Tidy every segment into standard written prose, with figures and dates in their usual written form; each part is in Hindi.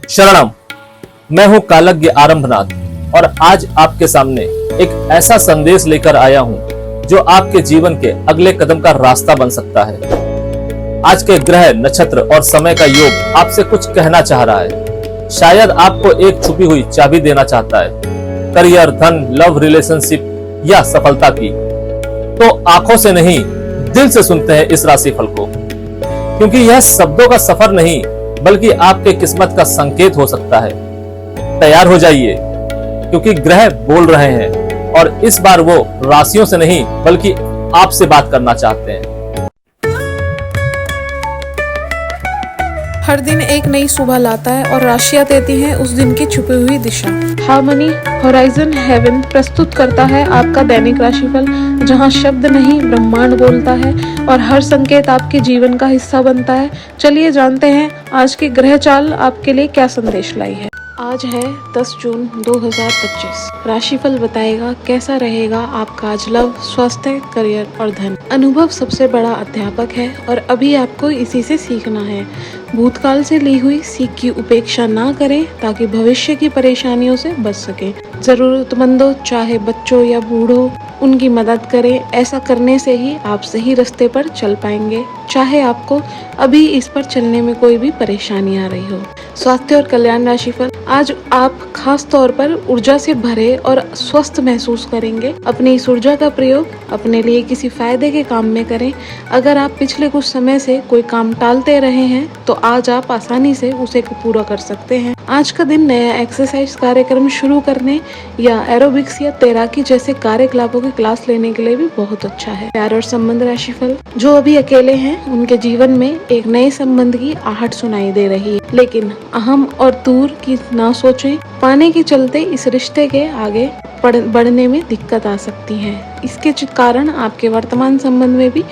शरणम। मैं हूं कालज्ञ आरंभनाथ और आज आपके सामने एक ऐसा संदेश लेकर आया हूं जो आपके जीवन के अगले कदम का रास्ता बन सकता है। आज के ग्रह, नक्षत्र और समय का योग आपसे कुछ कहना चाह रहा है। शायद आपको एक छुपी हुई चाबी देना चाहता है, करियर, धन, लव, रिलेशनशिप या सफलता की। तो आंखों से नहीं, दिल से सुनते हैं इस राशिफल को, क्योंकि यह शब्दों का सफर नहीं बल्कि आपके किस्मत का संकेत हो सकता है। तैयार हो जाइए, क्योंकि ग्रह बोल रहे हैं और इस बार वो राशियों से नहीं बल्कि आपसे बात करना चाहते हैं। हर दिन एक नई सुबह लाता है और राशियां देती हैं उस दिन की छुपी हुई दिशा। हार्मनी होराइजन हेवन प्रस्तुत करता है आपका दैनिक राशिफल, जहां शब्द नहीं ब्रह्मांड बोलता है और हर संकेत आपके जीवन का हिस्सा बनता है। चलिए जानते हैं आज की ग्रह चाल आपके लिए क्या संदेश लाई है। आज है 10 जून 2025। राशिफल बताएगा कैसा रहेगा आपका आज लव, स्वास्थ्य, करियर और धन। अनुभव सबसे बड़ा अध्यापक है और अभी आपको इसी से सीखना है। भूतकाल से ली हुई सीख की उपेक्षा ना करें ताकि भविष्य की परेशानियों से बच सकें। जरूरतमंदों, चाहे बच्चों या बूढ़ों, उनकी मदद करें। ऐसा करने से ही आप सही रास्ते पर चल पाएंगे, चाहे आपको अभी इस पर चलने में कोई भी परेशानी आ रही हो। स्वास्थ्य और कल्याण राशिफल, आज आप खास तौर पर ऊर्जा से भरे और स्वस्थ महसूस करेंगे। अपनी इस ऊर्जा का प्रयोग अपने लिए किसी फायदे के काम में करें। अगर आप पिछले कुछ समय से कोई काम टालते रहे हैं तो आज आप आसानी से उसे पूरा कर सकते हैं। आज का दिन नया एक्सरसाइज कार्यक्रम शुरू करने या एरोबिक्स या तैराकी जैसे कार्यकलापों की क्लास लेने के लिए भी बहुत अच्छा है। प्यार और संबंध राशिफल, जो अभी अकेले हैं उनके जीवन में एक नए संबंध की आहट सुनाई दे रही है, लेकिन अहम और दूर की ना सोचें। पाने के चलते इस रिश्ते के आगे बढ़ने में दिक्कत आ सकती है। इसके कारण आपके वर्तमान संबंध में भी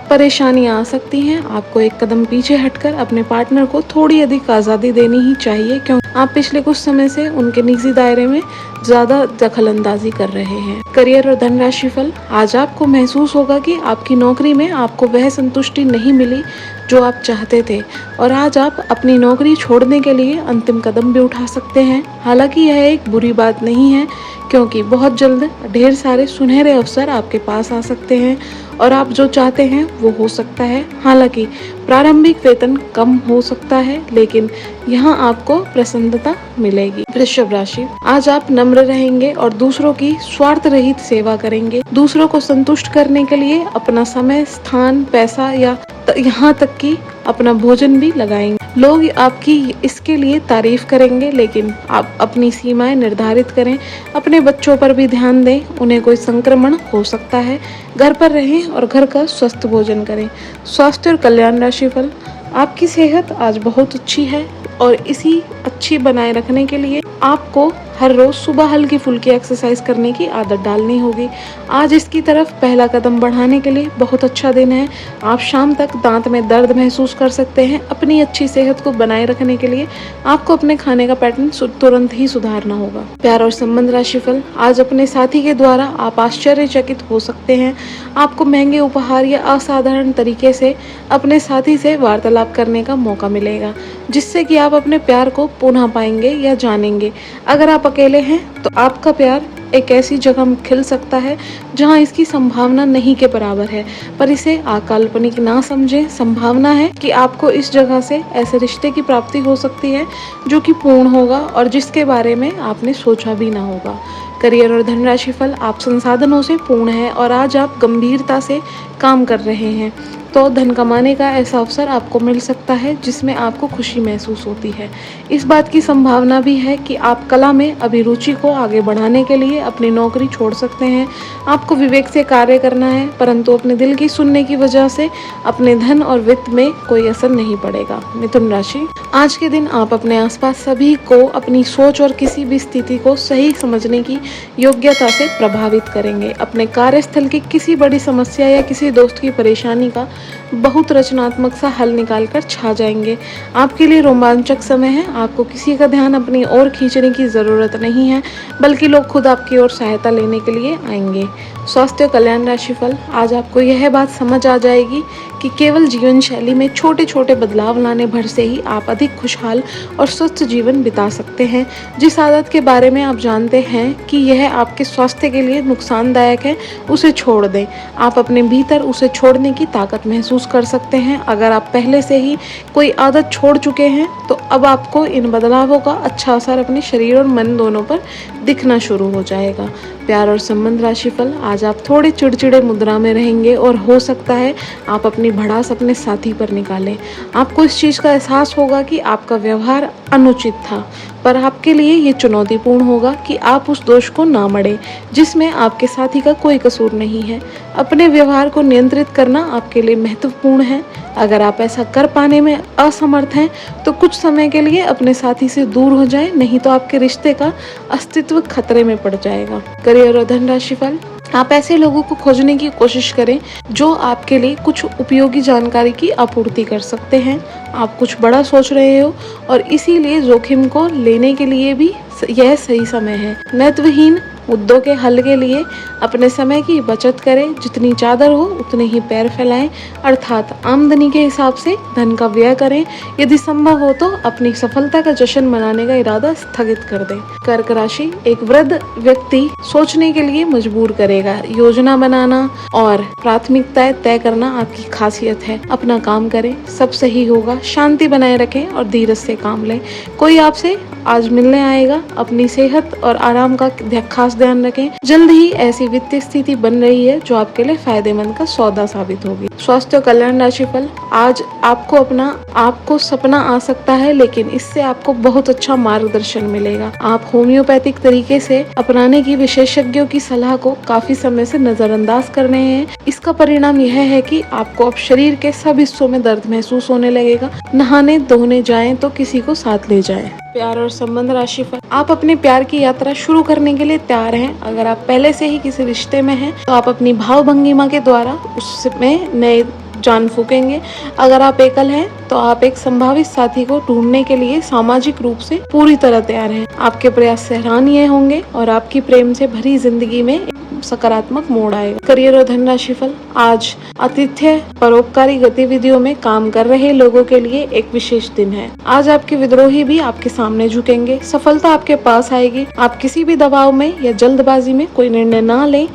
परेशानियां आ सकती हैं। आपको एक कदम पीछे हटकर अपने पार्टनर को थोड़ी अधिक आज़ादी देनी ही चाहिए, क्योंकि आप पिछले कुछ समय से उनके निजी दायरे में ज्यादा दखलंदाजी कर रहे हैं। करियर और धन राशिफल, आज आपको महसूस होगा कि आपकी नौकरी में आपको वह संतुष्टि नहीं मिली जो आप चाहते थे और आज आप अपनी नौकरी छोड़ने के लिए अंतिम कदम भी उठा सकते हैं। हालांकि यह एक बुरी बात नहीं है, क्योंकि बहुत जल्द ढेर सारे सुनहरे अवसर आपके पास आ सकते हैं और आप जो चाहते हैं वो हो सकता है। हालांकि प्रारंभिक वेतन कम हो सकता है, लेकिन यहाँ आपको प्रसन्नता मिलेगी। वृषभ राशि, आज आप नम्र रहेंगे और दूसरों की स्वार्थ रहित सेवा करेंगे। दूसरों को संतुष्ट करने के लिए अपना समय, स्थान, पैसा या यहाँ तक कि अपना भोजन भी लगाएंगे। लोग आपकी इसके लिए तारीफ करेंगे, लेकिन आप अपनी सीमाएं निर्धारित करें। अपने बच्चों पर भी ध्यान दें, उन्हें कोई संक्रमण हो सकता है। घर पर रहें और घर का स्वस्थ भोजन करें। स्वास्थ्य और कल्याण राशिफल, आपकी सेहत आज बहुत अच्छी है और इसी अच्छी बनाए रखने के लिए आपको हर रोज सुबह हल्की फुल्की एक्सरसाइज करने की आदत डालनी होगी। आज इसकी तरफ पहला कदम बढ़ाने के लिए बहुत अच्छा दिन है। आप शाम तक दांत में दर्द महसूस कर सकते हैं। अपनी अच्छी सेहत को बनाए रखने के लिए आपको अपने खाने का पैटर्न तुरंत ही सुधारना होगा। प्यार और संबंध राशिफल, आज अपने साथी के द्वारा आप आश्चर्यचकित हो सकते हैं। आपको महंगे उपहार या असाधारण तरीके से अपने साथी से वार्तालाप करने का मौका मिलेगा, जिससे कि आप अपने प्यार को पुनः पाएंगे या जानेंगे। अगर आप अकेले हैं तो आपका प्यार एक ऐसी जगह खिल सकता है जहां इसकी संभावना नहीं के बराबर है, पर इसे अकाल्पनिक ना समझें। संभावना है कि आपको इस जगह से ऐसे रिश्ते की प्राप्ति हो सकती है जो कि पूर्ण होगा और जिसके बारे में आपने सोचा भी ना होगा। करियर और धन राशिफल, आप संसाधनों से पूर्ण है और आज आप गंभीरता से काम कर रहे हैं, तो धन कमाने का ऐसा अवसर आपको मिल सकता है जिसमें आपको खुशी महसूस होती है। इस बात की संभावना भी है कि आप कला में अभिरुचि को आगे बढ़ाने के लिए अपनी नौकरी छोड़ सकते हैं। आपको विवेक से कार्य करना है, परंतु अपने दिल की सुनने की वजह से अपने धन और वित्त में कोई असर नहीं पड़ेगा। मिथुन राशि, आज के दिन आप अपने आसपास सभी को अपनी सोच और किसी भी स्थिति को सही समझने की योग्यता से प्रभावित करेंगे। अपने कार्यस्थल की किसी बड़ी समस्या या किसी दोस्त की परेशानी का बहुत रचनात्मक सा हल निकालकर छा जाएंगे। आपके लिए रोमांचक समय है। आपको किसी का ध्यान अपनी ओर खींचने की जरूरत नहीं है, बल्कि लोग खुद आपकी ओर सहायता लेने के लिए आएंगे। स्वास्थ्य कल्याण राशिफल, आज आपको यह बात समझ आ जाएगी कि केवल जीवन शैली में छोटे छोटे बदलाव लाने भर से ही आप अधिक खुशहाल और स्वस्थ जीवन बिता सकते हैं। जिस आदत के बारे में आप जानते हैं कि यह आपके स्वास्थ्य के लिए नुकसानदायक है, उसे छोड़ दें। आप अपने भीतर उसे छोड़ने की ताकत महसूस कर सकते हैं। अगर आप पहले से ही कोई आदत छोड़ चुके हैं तो अब आपको इन बदलावों का अच्छा असर अपने शरीर और मन दोनों पर दिखना शुरू हो जाएगा। प्यार और संबंध राशिफल, आज आप थोड़े चिड़चिड़े मुद्रा में रहेंगे और हो सकता है आप अपनी भड़ास अपने साथी पर निकालें। आपको इस चीज़ का एहसास होगा कि आपका व्यवहार अनुचित था, पर आपके लिए ये चुनौतीपूर्ण होगा कि आप उस दोष को ना मढ़ें जिसमें आपके साथी का कोई कसूर नहीं है। अपने व्यवहार को नियंत्रित करना आपके लिए महत्वपूर्ण है। अगर आप ऐसा कर पाने में असमर्थ हैं तो कुछ समय के लिए अपने साथी से दूर हो जाएं, नहीं तो आपके रिश्ते का अस्तित्व खतरे में पड़ जाएगा। करियर और धन राशिफल, आप ऐसे लोगों को खोजने की कोशिश करें जो आपके लिए कुछ उपयोगी जानकारी की आपूर्ति कर सकते हैं। आप कुछ बड़ा सोच रहे हो और इसीलिए जोखिम को लेने के लिए भी यह सही समय है। महत्वहीन मुद्दों के हल के लिए अपने समय की बचत करें। जितनी चादर हो उतने ही पैर फैलाएं, अर्थात आमदनी के हिसाब से धन का व्यय करें। यदि संभव हो तो अपनी सफलता का जश्न मनाने का इरादा स्थगित कर दें। कर्क राशि, एक वृद्ध व्यक्ति सोचने के लिए मजबूर करेगा। योजना बनाना और प्राथमिकताएं तय करना आपकी खासियत है। अपना काम करें, सब सही होगा। शांति बनाए रखें और धीरज से काम लें। कोई आपसे आज मिलने आएगा। अपनी सेहत और आराम का खास ध्यान रखें। जल्द ही ऐसी वित्तीय स्थिति बन रही है जो आपके लिए फायदेमंद का सौदा साबित होगी। स्वास्थ्य और कल्याण राशिफल, आज आपको सपना आ सकता है, लेकिन इससे आपको बहुत अच्छा मार्गदर्शन मिलेगा। आप होम्योपैथिक तरीके से अपनाने की विशेषज्ञों की सलाह को काफी समय से नजरअंदाज कर रहे हैं। इसका परिणाम यह है कि आपको अब शरीर के सब हिस्सों में दर्द महसूस होने लगेगा। नहाने धोने जाएं तो किसी को साथ ले जाएं। प्यार और संबंध राशिफल, आप अपने प्यार की यात्रा शुरू करने के लिए तैयार हैं। अगर आप पहले से ही किसी रिश्ते में हैं तो आप अपनी भाव भंगिमा के द्वारा उसमें नए जान फूकेंगे। अगर आप एकल हैं तो आप एक संभावित साथी को ढूंढने के लिए सामाजिक रूप से पूरी तरह तैयार हैं। आपके प्रयास सराहनीय होंगे और आपकी प्रेम से भरी जिंदगी में सकारात्मक मोड़ आएगा। करियर और धन राशिफल, आज आतिथ्य परोपकारी गतिविधियों में काम कर रहे लोगों के लिए एक विशेष दिन है। आज आपके विद्रोही भी आपके सामने झुकेंगे। सफलता आपके पास आएगी। आप किसी भी दबाव में या जल्दबाजी में कोई निर्णय ना लें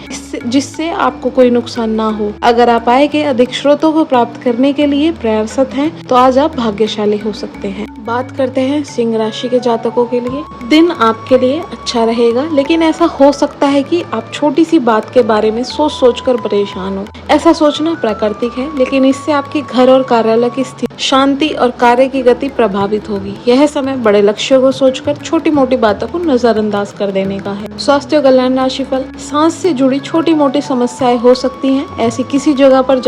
जिससे आपको कोई नुकसान ना हो। अगर आप आय के अधिक स्रोतों को प्राप्त करने के लिए प्रयासरत हैं तो आज आप भाग्यशाली हो सकते हैं। बात करते हैं सिंह राशि के जातकों के लिए। दिन आपके लिए अच्छा रहेगा, लेकिन ऐसा हो सकता है कि आप छोटी सी बात के बारे में सोच कर परेशान हो। ऐसा सोचना प्राकृतिक है, लेकिन इससे आपके घर और कार्यालय की स्थिति, शांति और कार्य की गति प्रभावित होगी। यह समय बड़े लक्ष्यों को सोचकर छोटी मोटी बातों को नजरअंदाज कर देने का है। स्वास्थ्य और कल्याण राशिफल, सांस से जुड़ी छोटी मोटी समस्याएं हो सकती हैं। ऐसी किसी जगह पर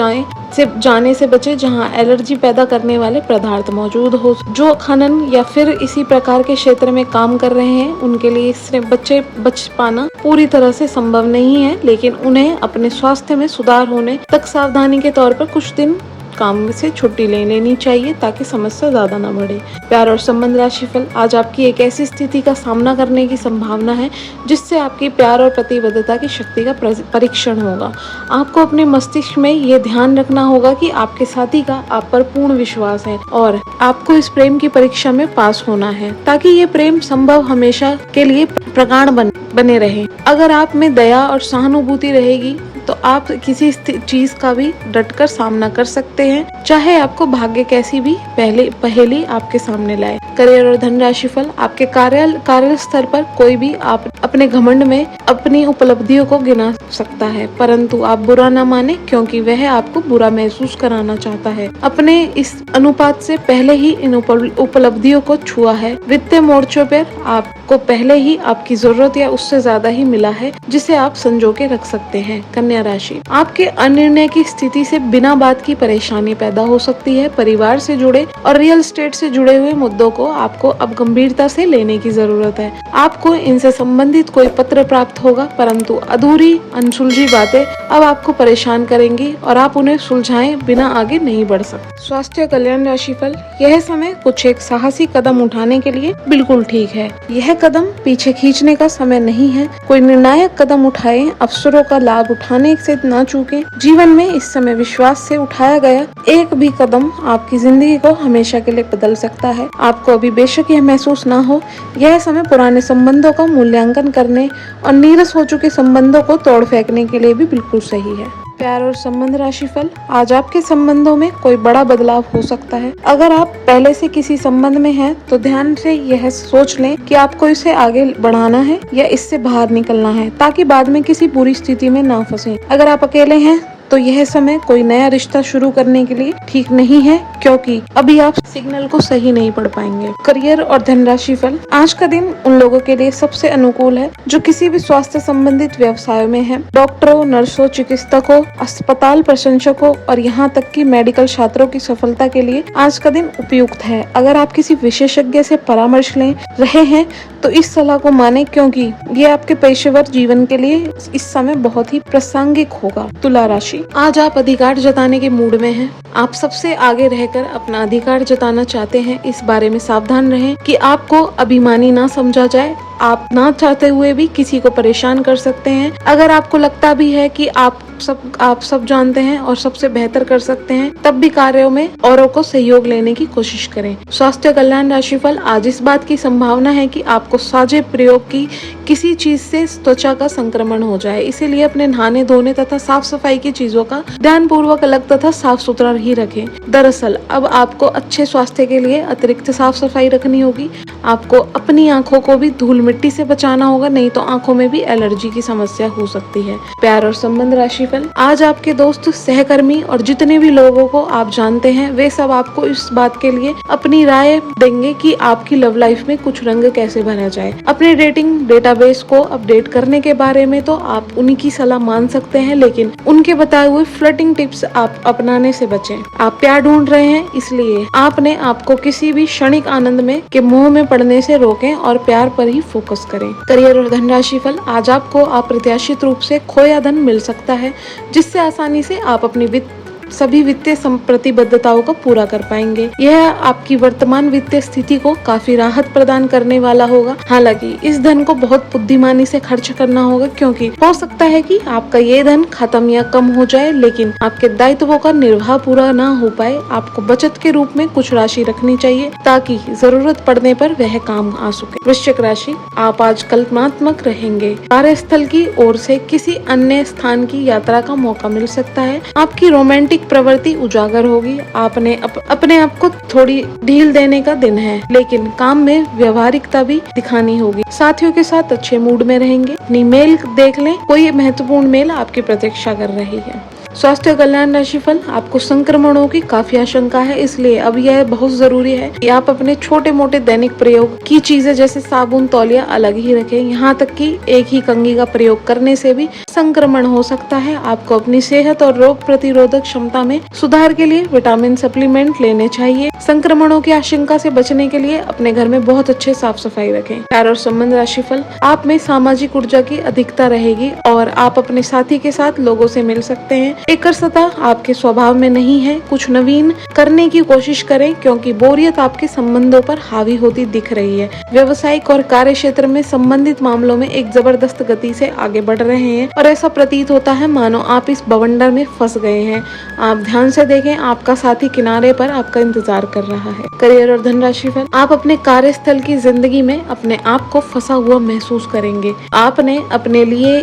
जाने से बचे जहां एलर्जी पैदा करने वाले पदार्थ मौजूद हो। जो खनन या फिर इसी प्रकार के क्षेत्र में काम कर रहे हैं उनके लिए इससे बच पाना पूरी तरह से संभव नहीं है, लेकिन उन्हें अपने स्वास्थ्य में सुधार होने तक सावधानी के तौर पर कुछ दिन काम से छुट्टी ले लेनी चाहिए ताकि समस्या ज्यादा न बढ़े। प्यार और संबंध राशिफल, आज आपकी एक ऐसी स्थिति का सामना करने की संभावना है जिससे आपकी प्यार और प्रतिबद्धता की शक्ति का परीक्षण होगा। आपको अपने मस्तिष्क में ये ध्यान रखना होगा कि आपके साथी का आप पर पूर्ण विश्वास है और आपको इस प्रेम की परीक्षा में पास होना है ताकि ये प्रेम संभव हमेशा के लिए प्रगाढ़ बने रहे। अगर आप में दया और सहानुभूति रहेगी तो आप किसी चीज का भी डटकर सामना कर सकते हैं, चाहे आपको भाग्य कैसी भी पहेली आपके सामने लाए। करियर और धन राशिफल, आपके कार्य स्तर पर कोई भी आप अपने घमंड में अपनी उपलब्धियों को गिना सकता है, परंतु आप बुरा न माने क्योंकि वह आपको बुरा महसूस कराना चाहता है। अपने इस अनुपात से पहले ही इन उपलब्धियों को छुआ है। वित्तीय मोर्चों पर आपको पहले ही आपकी जरूरत या उससे ज्यादा ही मिला है जिसे आप संजो के रख सकते हैं। कन्या राशि, आपके अनिर्णय की स्थिति से बिना बात की परेशानी पैदा हो सकती है। परिवार से जुड़े और रियल एस्टेट से जुड़े हुए मुद्दों को को आपको अब गंभीरता से लेने की जरूरत है। आपको इनसे संबंधित कोई पत्र प्राप्त होगा, परंतु अधूरी अनसुलझी बातें अब आपको परेशान करेंगी और आप उन्हें सुलझाएं बिना आगे नहीं बढ़ सकते। स्वास्थ्य कल्याण राशिफल, यह समय कुछ एक साहसी कदम उठाने के लिए बिल्कुल ठीक है। यह कदम पीछे खींचने का समय नहीं है। कोई निर्णायक कदम उठाएं, अवसरों का लाभ उठाने से ना चूकें। जीवन में इस समय विश्वास से उठाया गया एक भी कदम आपकी जिंदगी को हमेशा के लिए बदल सकता है। आपको अभी बेशक यह महसूस ना हो, यह समय पुराने संबंधों का मूल्यांकन करने और नीरस हो चुके संबंधों को तोड़ फेंकने के लिए भी बिल्कुल सही है। प्यार और संबंध राशिफल, आज आपके संबंधों में कोई बड़ा बदलाव हो सकता है। अगर आप पहले से किसी संबंध में हैं, तो ध्यान से यह सोच लें कि आपको इसे आगे बढ़ाना है या इससे बाहर निकलना है, ताकि बाद में किसी बुरी स्थिति में ना फंसे। अगर आप अकेले हैं तो यह समय कोई नया रिश्ता शुरू करने के लिए ठीक नहीं है, क्योंकि अभी आप सिग्नल को सही नहीं पढ़ पाएंगे। करियर और धनराशि फल, आज का दिन उन लोगों के लिए सबसे अनुकूल है जो किसी भी स्वास्थ्य संबंधित व्यवसायों में हैं। डॉक्टरों, नर्सों, चिकित्सकों, अस्पताल प्रशंसकों और यहाँ तक कि मेडिकल छात्रों की सफलता के लिए आज का दिन उपयुक्त है। अगर आप किसी विशेषज्ञ से परामर्श ले रहे हैं तो इस सलाह को माने, क्योंकि ये आपके पेशेवर जीवन के लिए इस समय बहुत ही प्रासंगिक होगा। तुला राशि, आज आप अधिकार जताने के मूड में हैं। आप सबसे आगे रहकर अपना अधिकार जताना चाहते हैं। इस बारे में सावधान रहें कि आपको अभिमानी ना समझा जाए। आप ना चाहते हुए भी किसी को परेशान कर सकते हैं। अगर आपको लगता भी है कि आप सब जानते हैं और सबसे बेहतर कर सकते हैं, तब भी कार्यों में औरों को सहयोग लेने की कोशिश करें। स्वास्थ्य कल्याण राशिफल, आज इस बात की संभावना है कि आपको साझे प्रयोग की किसी चीज से त्वचा का संक्रमण हो जाए, इसीलिए अपने नहाने धोने तथा साफ सफाई की चीजों का ध्यान पूर्वक अलग तथा साफ सुथरा ही रखें। दरअसल अब आपको अच्छे स्वास्थ्य के लिए अतिरिक्त साफ सफाई रखनी होगी। आपको अपनी आंखों को भी धूल मिट्टी से बचाना होगा, नहीं तो आंखों में भी एलर्जी की समस्या हो सकती है। प्यार और संबंध राशिफल, आज आपके दोस्त, सहकर्मी और जितने भी लोगों को आप जानते हैं, वे सब आपको इस बात के लिए अपनी राय देंगे कि आपकी लव लाइफ में कुछ रंग कैसे भरा जाए। अपने डेटिंग डेटाबेस को अपडेट करने के बारे में तो आप उन्हीं की सलाह मान सकते हैं, लेकिन उनके बताए हुए फ्लर्टिंग टिप्स आप अपनाने से बचें। आप प्यार ढूंढ रहे हैं, इसलिए आपने आपको किसी भी क्षणिक आनंद में के मोह में पड़ने से रोकें और प्यार पर ही फोकस करें। करियर और धनराशि फल, आज आपको अप्रत्याशित रूप से खोया धन मिल सकता है, जिससे आसानी से आप अपनी सभी वित्तीय प्रतिबद्धताओं को पूरा कर पाएंगे। यह आपकी वर्तमान वित्तीय स्थिति को काफी राहत प्रदान करने वाला होगा। हालांकि इस धन को बहुत बुद्धिमानी से खर्च करना होगा, क्योंकि हो सकता है कि आपका ये धन खत्म या कम हो जाए, लेकिन आपके दायित्वों का निर्वाह पूरा ना हो पाए। आपको बचत के रूप में कुछ राशि रखनी चाहिए, ताकि जरूरत पड़ने पर वह काम आ सके। वृश्चिक राशि, आप आज कल्पनात्मक रहेंगे। कार्यस्थल की ओर से किसी अन्य स्थान की यात्रा का मौका मिल सकता है। आपकी रोमांटिक प्रवृत्ति उजागर होगी। आपने अपने आप को थोड़ी ढील देने का दिन है, लेकिन काम में व्यवहारिकता भी दिखानी होगी। साथियों के साथ अच्छे मूड में रहेंगे। अपनी मेल देख लें, कोई महत्वपूर्ण मेल आपकी प्रतीक्षा कर रही है। स्वास्थ्य कल्याण राशिफल, आपको संक्रमणों की काफी आशंका है, इसलिए अब यह बहुत जरूरी है कि आप अपने छोटे मोटे दैनिक प्रयोग की चीजें जैसे साबुन, तौलिया अलग ही रखें। यहाँ तक कि एक ही कंघी का प्रयोग करने से भी संक्रमण हो सकता है। आपको अपनी सेहत और रोग प्रतिरोधक क्षमता में सुधार के लिए विटामिन सप्लीमेंट लेने चाहिए। संक्रमणों की आशंका से बचने के लिए अपने घर में बहुत अच्छे साफ सफाई रखें। प्यार और संबंध राशिफल, आप में सामाजिक ऊर्जा की अधिकता रहेगी और आप अपने साथी के साथ लोगों से मिल सकते हैं। एकरसता आपके स्वभाव में नहीं है। कुछ नवीन करने की कोशिश करें, क्योंकि बोरियत आपके संबंधों पर हावी होती दिख रही है। व्यवसायिक और कार्य क्षेत्र में संबंधित मामलों में एक जबरदस्त गति से आगे बढ़ रहे हैं और ऐसा प्रतीत होता है मानो आप इस बवंडर में फंस गए हैं। आप ध्यान से देखें, आपका साथी किनारे पर आपका इंतजार कर रहा है। करियर और धनराशि फल, आप अपने कार्यस्थल की जिंदगी में अपने आप को फंसा हुआ महसूस करेंगे। आपने अपने लिए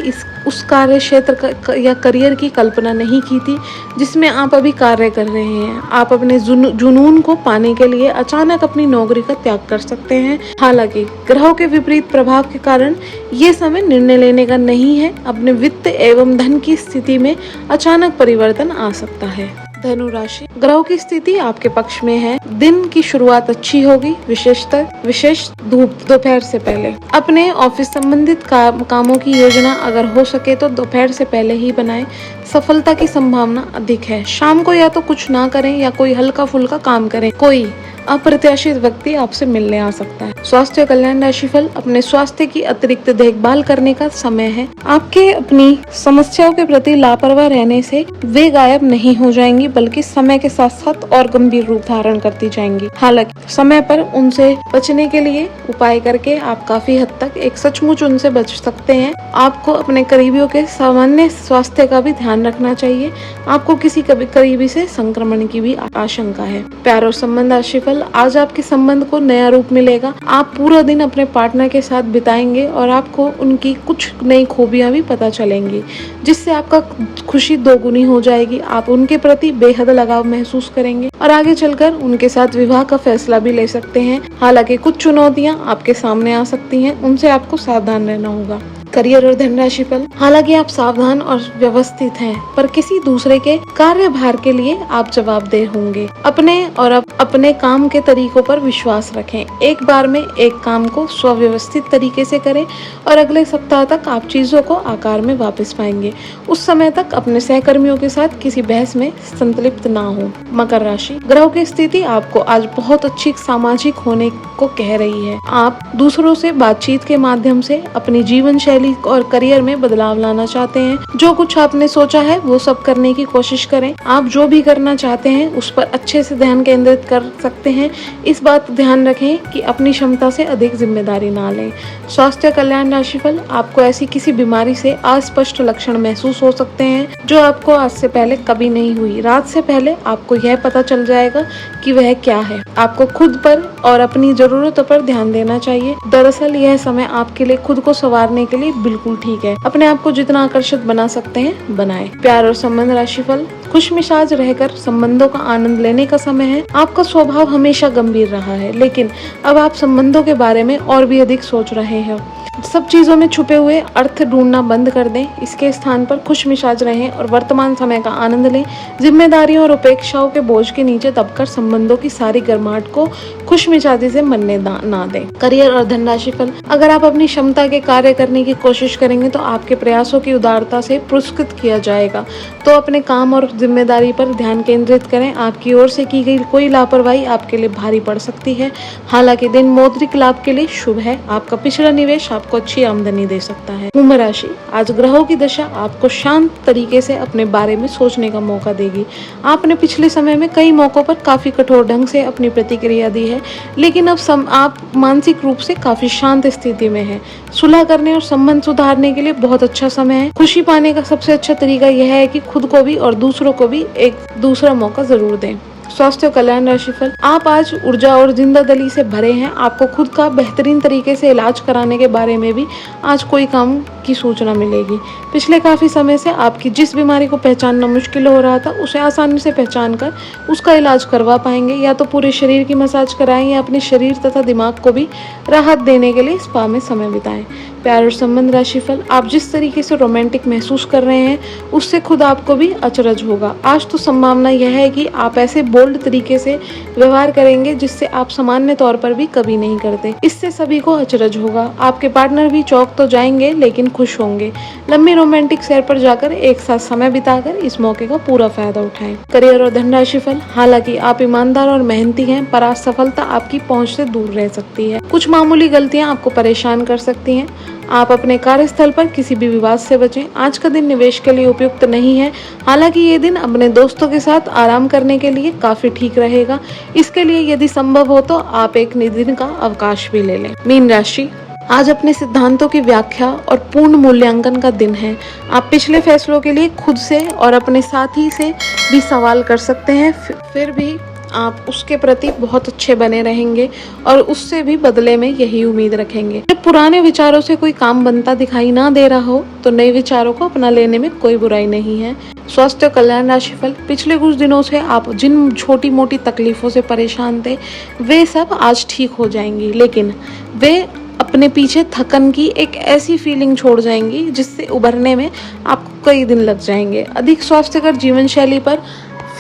उस कार्य क्षेत्र या करियर की कल्पना नहीं की थी जिसमें आप अभी कार्य कर रहे हैं। आप अपने जुनून को पाने के लिए अचानक अपनी नौकरी का त्याग कर सकते हैं। हालांकि ग्रहों के विपरीत प्रभाव के कारण ये समय निर्णय लेने का नहीं है। अपने वित्त एवं धन की स्थिति में अचानक परिवर्तन आ सकता है। धनु राशि, ग्रहों की स्थिति आपके पक्ष में है। दिन की शुरुआत अच्छी होगी, विशेष धूप दोपहर से पहले। अपने ऑफिस संबंधित कामों की योजना अगर हो सके तो दोपहर से पहले ही बनाएं। सफलता की संभावना अधिक है। शाम को या तो कुछ ना करें या कोई हल्का फुल्का काम करें। कोई अप्रत्याशित व्यक्ति आपसे मिलने आ सकता है। स्वास्थ्य कल्याण राशिफल, अपने स्वास्थ्य की अतिरिक्त देखभाल करने का समय है। आपके अपनी समस्याओं के प्रति लापरवाह रहने से वे गायब नहीं हो जाएंगी, बल्कि समय के साथ साथ और गंभीर रूप धारण करती जाएंगी। हालांकि समय पर उनसे बचने के लिए उपाय करके आप काफी हद तक एक सचमुच उनसे बच सकते हैं। आपको अपने करीबियों के सामान्य स्वास्थ्य का भी ध्यान रखना चाहिए। आपको किसी करीबी से संक्रमण की भी आशंका है। प्यार और संबंध राशिफल, आज आपके संबंध को नया रूप मिलेगा। आप पूरा दिन अपने पार्टनर के साथ बिताएंगे और आपको उनकी कुछ नई खूबियां भी पता चलेंगी, जिससे आपका खुशी दोगुनी हो जाएगी। आप उनके प्रति बेहद लगाव महसूस करेंगे और आगे चलकर उनके साथ विवाह का फैसला भी ले सकते हैं। हालांकि कुछ चुनौतियां आपके सामने आ सकती हैं, उनसे आपको सावधान रहना होगा। करियर और धन राशिफल, हालांकि आप सावधान और व्यवस्थित हैं, पर किसी दूसरे के कार्यभार के लिए आप जवाबदेह होंगे। अपने काम के तरीकों पर विश्वास रखें। एक बार में एक काम को स्वव्यवस्थित तरीके से करें और अगले सप्ताह तक आप चीजों को आकार में वापस पाएंगे। उस समय तक अपने सहकर्मियों के साथ किसी बहस में संतलिप्त ना हो। मकर राशि, ग्रहों की स्थिति आपको आज बहुत अच्छी सामाजिक होने को कह रही है। आप दूसरों से बातचीत के माध्यम से अपनी जीवन शैली और करियर में बदलाव लाना चाहते हैं। जो कुछ आपने सोचा है वो सब करने की कोशिश करें। आप जो भी करना चाहते हैं उस पर अच्छे से ध्यान केंद्रित कर सकते हैं। इस बात ध्यान रखें कि अपनी क्षमता से अधिक जिम्मेदारी ना लें। स्वास्थ्य कल्याण राशिफल, आपको ऐसी किसी बीमारी से अस्पष्ट लक्षण महसूस हो सकते हैं जो आपको आज से पहले कभी नहीं हुई। रात से पहले आपको यह पता चल जाएगा कि वह क्या है। आपको खुद पर और अपनी जरूरतों पर ध्यान देना चाहिए। दरअसल यह समय आपके लिए खुद को संवारने के लिए बिल्कुल ठीक है। अपने आप को जितना आकर्षित बना सकते हैं बनाएं। प्यार और संबंध राशिफल, खुशमिजाज रहकर संबंधों का आनंद लेने का समय है। आपका स्वभाव हमेशा गंभीर रहा है, लेकिन अब आप संबंधों के बारे में और भी अधिक सोच रहे हैं। सब चीजों में छुपे हुए अर्थ ढूंढना बंद कर दें। इसके स्थान पर खुशमिजाज रहें और वर्तमान समय का आनंद लें। जिम्मेदारियों और उपेक्षाओं के बोझ के नीचे दबकर संबंधों की सारी गर्माहट को खुशमिजाजी से मनने ना दें। करियर और धन राशिफल, अगर आप अपनी क्षमता के कार्य करने की कोशिश करेंगे तो आपके प्रयासों की उदारता से पुरस्कृत किया जाएगा। तो अपने काम और जिम्मेदारी पर ध्यान केंद्रित करें। आपकी ओर से की गई कोई लापरवाही आपके लिए भारी पड़ सकती है। हालांकि दिन मौद्रिक लाभ के लिए शुभ है। आपका पिछला निवेश आपको अच्छी आमदनी दे सकता है। कुंभ राशि, आज ग्रहों की दशा आपको शांत तरीके से अपने बारे में सोचने का मौका देगी। आपने पिछले समय में कई मौकों पर काफी कठोर ढंग से अपनी प्रतिक्रिया दी है, लेकिन अब आप मानसिक रूप से काफी शांत स्थिति में हैं। सुलह करने और संबंध सुधारने के लिए बहुत अच्छा समय है। खुशी पाने का सबसे अच्छा तरीका यह है कि खुद को भी और दूसरों को भी एक दूसरा मौका जरूर दें। स्वास्थ्य कल्याण राशिफल, आप आज ऊर्जा और जिंदादिली से भरे हैं। आपको खुद का बेहतरीन तरीके से इलाज कराने के बारे में भी आज कोई काम की सूचना मिलेगी। पिछले काफी समय से आपकी जिस बीमारी को पहचानना मुश्किल हो रहा था, उसे आसानी से पहचान कर उसका इलाज करवा पाएंगे। या तो पूरे शरीर की मसाज कराएं या अपने शरीर तथा दिमाग को भी राहत देने के लिए स्पा में समय बिताएं। प्यार और संबंध राशिफल, आप जिस तरीके से रोमांटिक महसूस कर रहे हैं उससे खुद आपको भी अचरज होगा। आज तो संभावना यह है कि आप ऐसे बोल्ड तरीके से व्यवहार करेंगे जिससे आप सामान्य तौर पर भी कभी नहीं करते। इससे सभी को अचरज होगा। आपके पार्टनर भी चौंक तो जाएंगे लेकिन खुश होंगे। लंबी रोमांटिक सैर पर जाकर एक साथ समय बिताकर इस मौके का पूरा फायदा उठाएं। करियर और धन राशिफल, हालांकि आप ईमानदार और मेहनती हैं, पर असफलता आपकी पहुंच से दूर रह सकती है। कुछ मामूली गलतियां आपको परेशान कर सकती हैं। आप अपने कार्यस्थल पर किसी भी विवाद से बचें। आज का दिन निवेश के लिए उपयुक्त नहीं है। हालांकि ये दिन अपने दोस्तों के साथ आराम करने के लिए काफी ठीक रहेगा। इसके लिए यदि संभव हो तो आप एक दिन का अवकाश भी ले लें। मीन राशि, आज अपने सिद्धांतों की व्याख्या और पूर्ण मूल्यांकन का दिन है। आप पिछले फैसलों के लिए खुद से और अपने साथी से भी सवाल कर सकते हैं, फिर भी आप उसके प्रति बहुत अच्छे बने रहेंगे और उससे भी बदले में यही उम्मीद रखेंगे। जब पुराने विचारों से कोई काम बनता दिखाई ना दे रहा हो तो नए विचारों को अपना लेने में कोई बुराई नहीं है। स्वास्थ्य कल्याण राशिफल, पिछले कुछ दिनों से आप जिन छोटी मोटी तकलीफों से परेशान थे वे सब आज ठीक हो जाएंगी, लेकिन वे अपने पीछे थकन की एक ऐसी फीलिंग छोड़ जाएंगी जिससे उभरने में आपको कई दिन लग जाएंगे। अधिक स्वास्थ्यकर जीवन शैली पर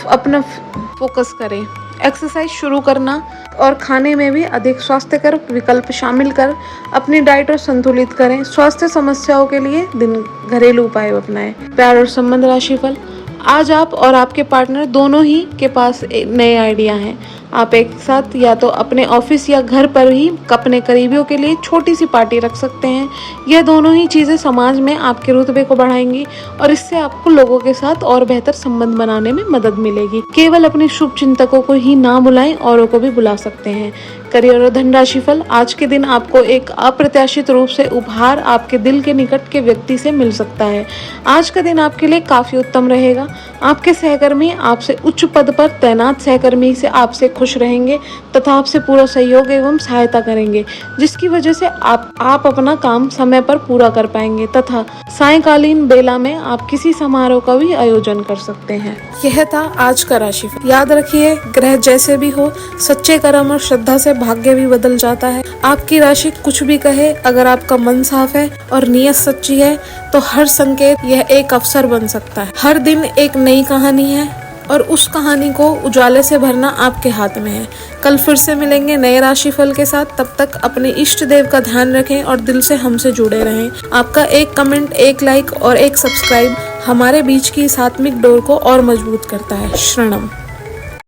अपना फोकस करें। एक्सरसाइज शुरू करना और खाने में भी अधिक स्वास्थ्यकर विकल्प शामिल कर अपनी डाइट और संतुलित करें। स्वास्थ्य समस्याओं के लिए दिन घरेलू उपाय अपनाएं। प्यार और संबंध राशिफल, आज आप और आपके पार्टनर दोनों ही के पास नए आइडिया हैं। आप एक साथ या तो अपने ऑफिस या घर पर ही अपने करीबियों के लिए छोटी सी पार्टी रख सकते हैं। यह दोनों ही चीज़ें समाज में आपके रुतबे को बढ़ाएंगी और इससे आपको लोगों के साथ और बेहतर संबंध बनाने में मदद मिलेगी। केवल अपने शुभ चिंतकों को ही ना बुलाएं, औरों को भी बुला सकते हैं। करियर और धन राशिफल, आज के दिन आपको एक अप्रत्याशित रूप से उपहार आपके दिल के निकट के व्यक्ति से मिल सकता है। आज का दिन आपके लिए काफी उत्तम रहेगा। आपके सहकर्मी आपसे उच्च पद पर तैनात सहकर्मी से आपसे खुश रहेंगे तथा आपसे पूरा सहयोग एवं सहायता करेंगे, जिसकी वजह से आप अपना काम समय पर पूरा कर पाएंगे तथा सायंकालीन बेला में आप किसी समारोह का भी आयोजन कर सकते हैं। यह था आज का राशिफल। याद रखिए, ग्रह जैसे भी हो, सच्चे कर्म और श्रद्धा से भाग्य भी बदल जाता है। आपकी राशि कुछ भी कहे, अगर आपका मन साफ है और नीयत सच्ची है तो हर संकेत यह एक अवसर बन सकता है। हर दिन एक नई कहानी है और उस कहानी को उजाले से भरना आपके हाथ में है। कल फिर से मिलेंगे नए राशिफल के साथ। तब तक अपने इष्ट देव का ध्यान रखें और दिल से हमसे जुड़े रहें। आपका एक कमेंट, एक लाइक और एक सब्सक्राइब हमारे बीच की इस आत्मिक डोर को और मजबूत करता है। शरणम।